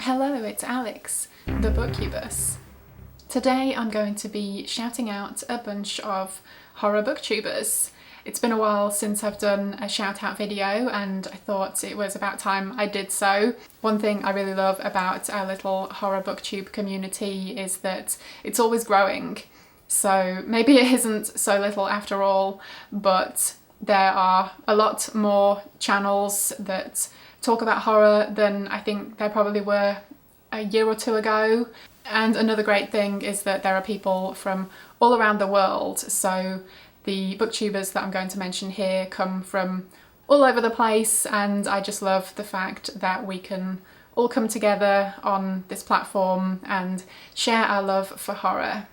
Hello, it's Alex, the Booktubers. Today I'm going to be shouting out a bunch of horror booktubers. It's been a while since I've done a shout out video and I thought it was about time I did so. One thing I really love about our little horror booktube community is that it's always growing. So maybe it isn't so little after all, but there are a lot more channels that talk about horror than I think there probably were a year or two ago. And another great thing is that there are people from all around the world. So the booktubers that I'm going to mention here come from all over the place, and I just love the fact that we can all come together on this platform and share our love for horror.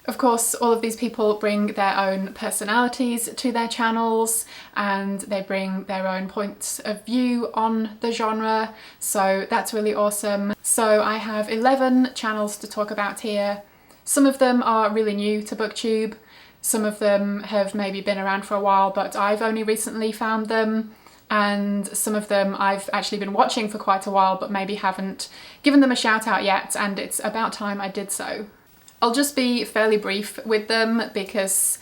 Of course, all of these people bring their own personalities to their channels and they bring their own points of view on the genre, so that's really awesome. So I have 11 channels to talk about here. Some of them are really new to BookTube, some of them have maybe been around for a while but I've only recently found them, and some of them I've actually been watching for quite a while but maybe haven't given them a shout out yet, and it's about time I did so. I'll just be fairly brief with them because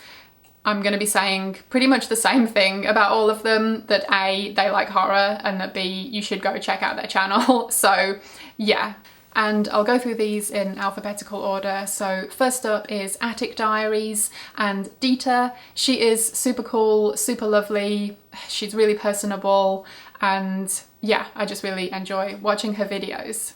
I'm going to be saying pretty much the same thing about all of them, that A, they like horror, and that B, you should go check out their channel. So yeah, and I'll go through these in alphabetical order. So first up is Diaries and Dita. She is super cool, super lovely, she's really personable, and yeah, I just really enjoy watching her videos.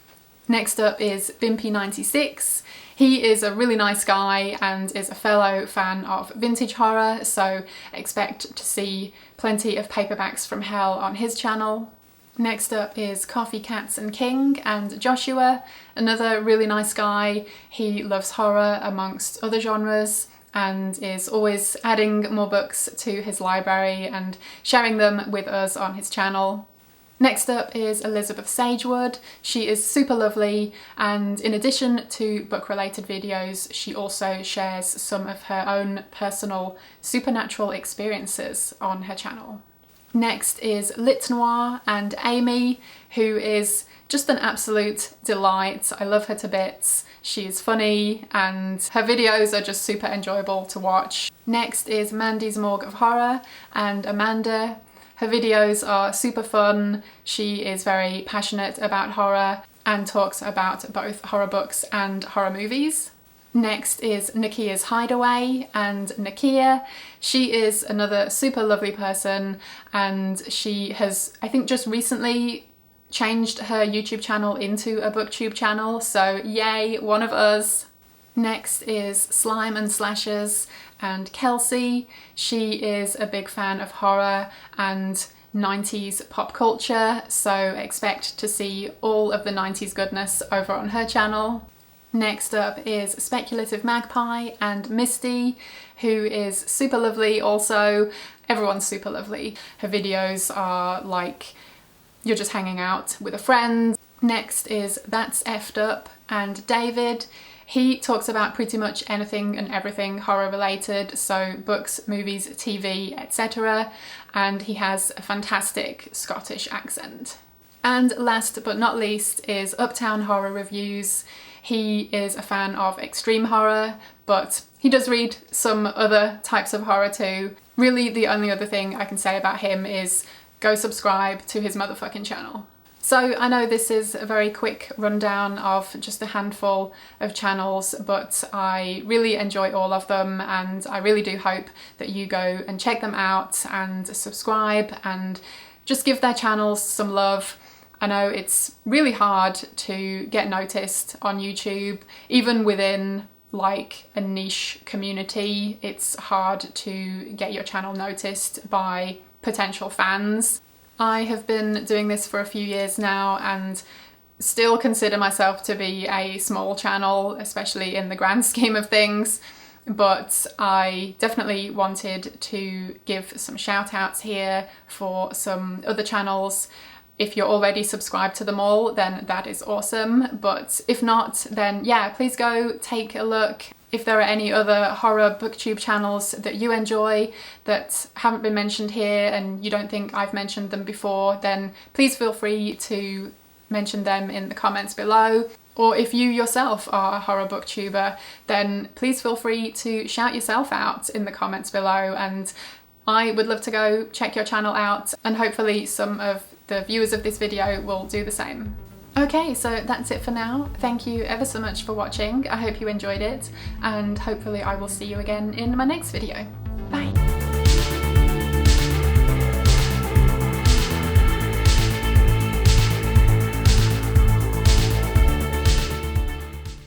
Next up is Bimpy96. He is a really nice guy and is a fellow fan of vintage horror, so expect to see plenty of paperbacks from hell on his channel. Next up is Coffee, Cats and King and Joshua, another really nice guy. He loves horror amongst other genres and is always adding more books to his library and sharing them with us on his channel. Next up is Elizabeth Sagewood. She is super lovely, and in addition to book-related videos, she also shares some of her own personal supernatural experiences on her channel. Next is Noir Amy, who is just an absolute delight. I love her to bits. She is funny and her videos are just super enjoyable to watch. Next is mandysmorgueofhorror and Amanda. Her videos are super fun. She is very passionate about horror and talks about both horror books and horror movies. Next is Nikki Is Hideaway and Nakia. She is another super lovely person and she has, I think, just recently changed her YouTube channel into a booktube channel, so yay, one of us. Next is Slime and Slashers and Kelsey. She is a big fan of horror and 90s pop culture, so expect to see all of the 90s goodness over on her channel. Next up is Speculative Magpie and Misty, who is super lovely also. Everyone's super lovely. Her videos are like you're just hanging out with a friend. Next is That's Effed Up and David. He talks about pretty much anything and everything horror related, so books, movies, TV, etc. And he has a fantastic Scottish accent. And last but not least is Uptown Horror Reviews. He is a fan of extreme horror, but he does read some other types of horror too. Really, the only other thing I can say about him is go subscribe to his motherfucking channel. So I know this is a very quick rundown of just a handful of channels, but I really enjoy all of them and I really do hope that you go and check them out and subscribe and just give their channels some love. I know it's really hard to get noticed on YouTube, even within like a niche community. It's hard to get your channel noticed by potential fans. I have been doing this for a few years now and still consider myself to be a small channel, especially in the grand scheme of things, but I definitely wanted to give some shout outs here for some other channels. If you're already subscribed to them all, then that is awesome, but if not, then yeah, please go take a look. If there are any other horror booktube channels that you enjoy that haven't been mentioned here and you don't think I've mentioned them before, then please feel free to mention them in the comments below. Or if you yourself are a horror booktuber, then please feel free to shout yourself out in the comments below, and I would love to go check your channel out, and hopefully some of the viewers of this video will do the same. Okay, so that's it for now. Thank you ever so much for watching. I hope you enjoyed it, and hopefully I will see you again in my next video. Bye!